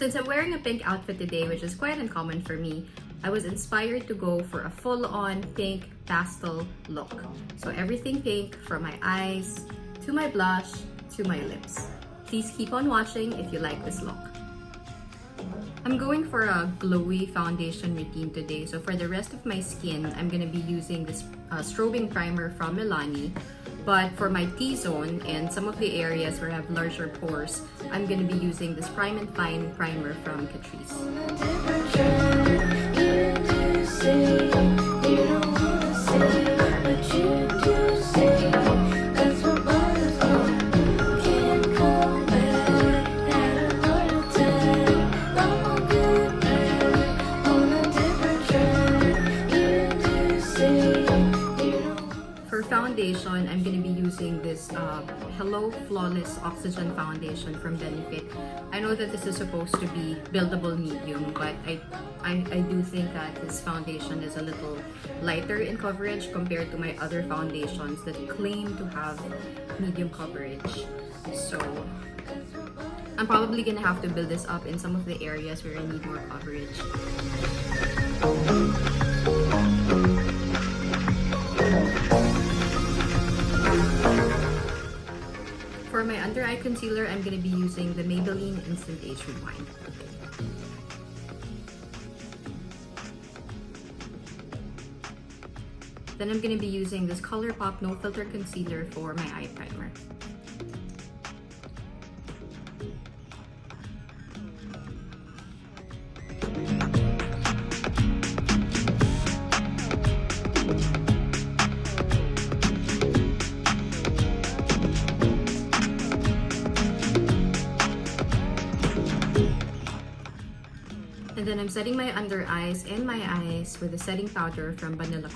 Since I'm wearing a pink outfit today, which is quite uncommon for me, I was inspired to go for a full-on pink pastel look. So everything pink, from my eyes, to my blush, to my lips. Please keep on watching if you like this look. I'm going for a glowy foundation routine today. So for the rest of my skin, I'm going to be using this strobing primer from Milani. But for my T-zone and some of the areas where I have larger pores, I'm going to be using this Prime and Fine primer from Catrice. Foundation, I'm going to be using this Hello Flawless Oxygen Foundation from Benefit. I know that this is supposed to be buildable medium, but I do think that this foundation is a little lighter in coverage compared to my other foundations that claim to have medium coverage. So I'm probably going to have to build this up in some of the areas where I need more coverage. For my under eye concealer, I'm going to be using the Maybelline Instant Age Rewind. Then I'm going to be using this Colourpop No Filter Concealer for my eye primer. And then I'm setting my under eyes and my eyes with a setting powder from Banila.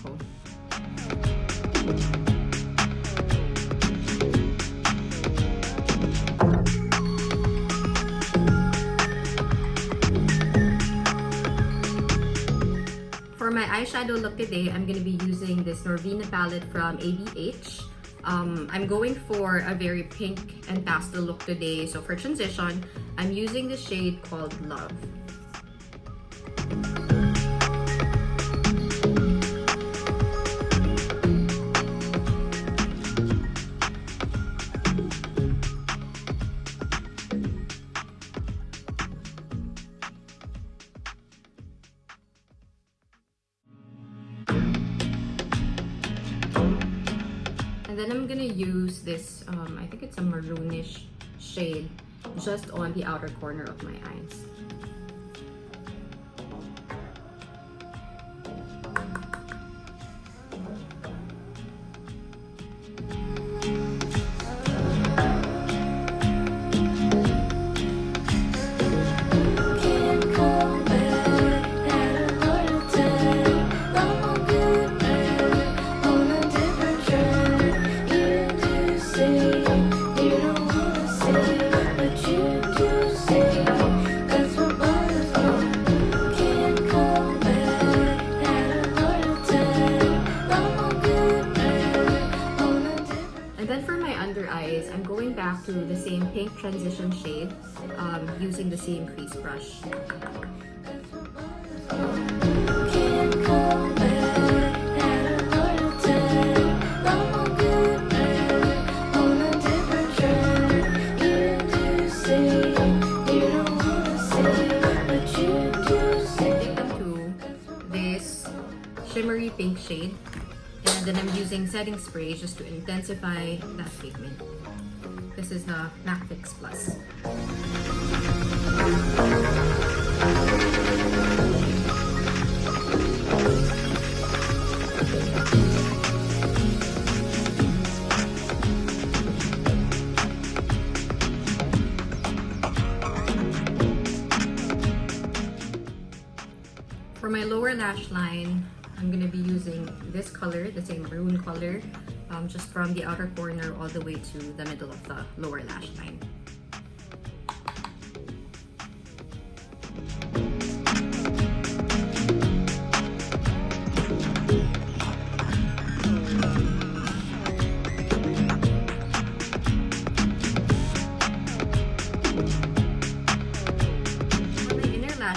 For my eyeshadow look today, I'm going to be using this Norvina palette from ABH. I'm going for a very pink and pastel look today. So for transition, I'm using the shade called Love. And then I'm gonna use this, I think it's a maroonish shade, just on the outer corner of my eyes. To the same pink transition shade using the same crease brush. Take them to this shimmery pink shade, and then I'm using setting spray just to intensify that pigment. This is the MAC Fix Plus. For my lower lash line, I'm going to be using this color, the same maroon color, just from the outer corner all the way to the middle of the lower lash line.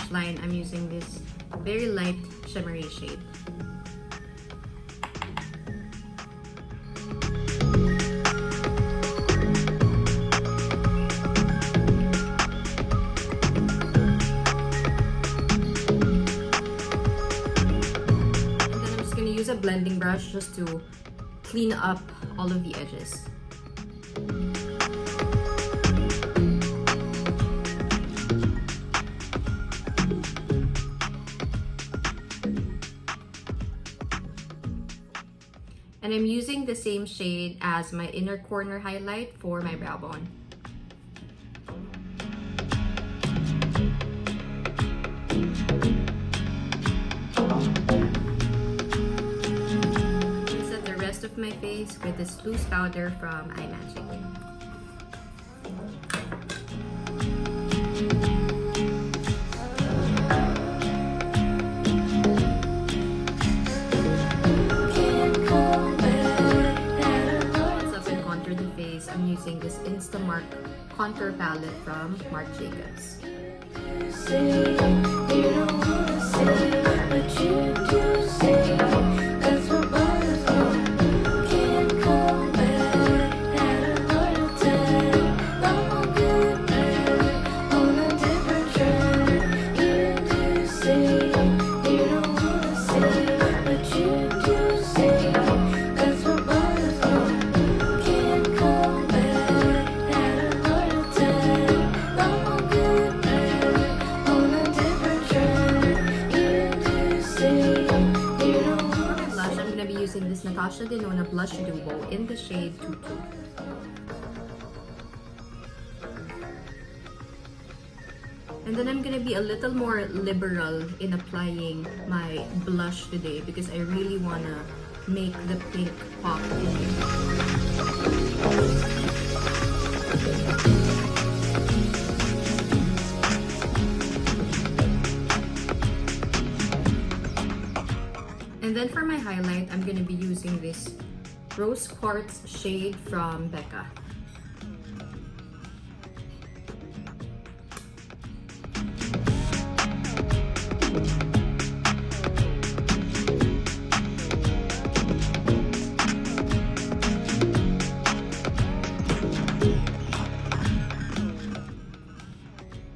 lash line, I'm using this very light shimmery shade. And then I'm just going to use a blending brush just to clean up all of the edges. And I'm using the same shade as my inner corner highlight for my brow bone. I set the rest of my face with this loose powder from iMagic. I'm using this Instamarc contour palette from Marc Jacobs. Using this Natasha Denona blush duo in the shade Tutu. And then I'm gonna be a little more liberal in applying my blush today because I really wanna make the pink pop today. And then for my highlight, I'm going to be using this Rose Quartz shade from Becca.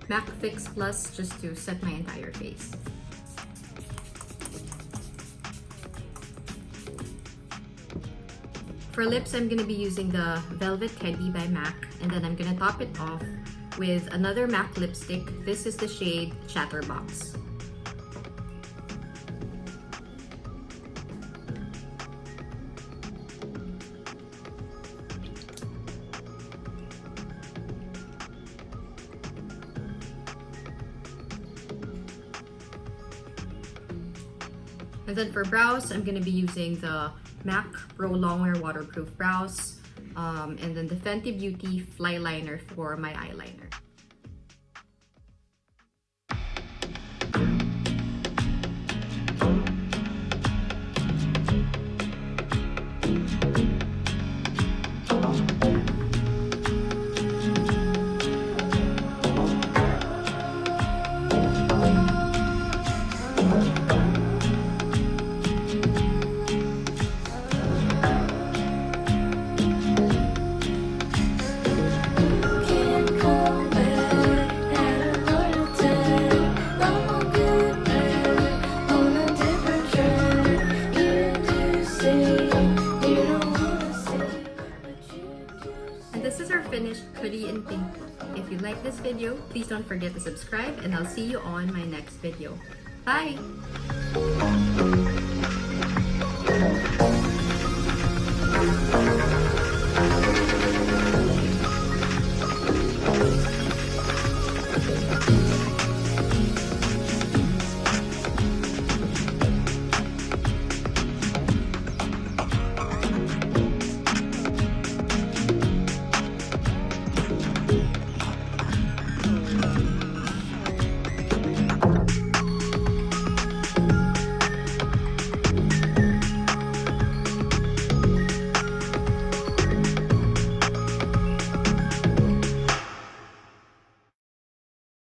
MAC Fix Plus just to set my entire face. For lips, I'm going to be using the Velvet Teddy by MAC, and then I'm going to top it off with another MAC lipstick. This is the shade Chatterbox. And then for brows, I'm going to be using the MAC Pro Longwear Waterproof Brows, and then the Fenty Beauty Flyliner for my eyeliner. Finished hoodie in pink look. If you like this video, please don't forget to subscribe, and I'll see you on my next video. Bye!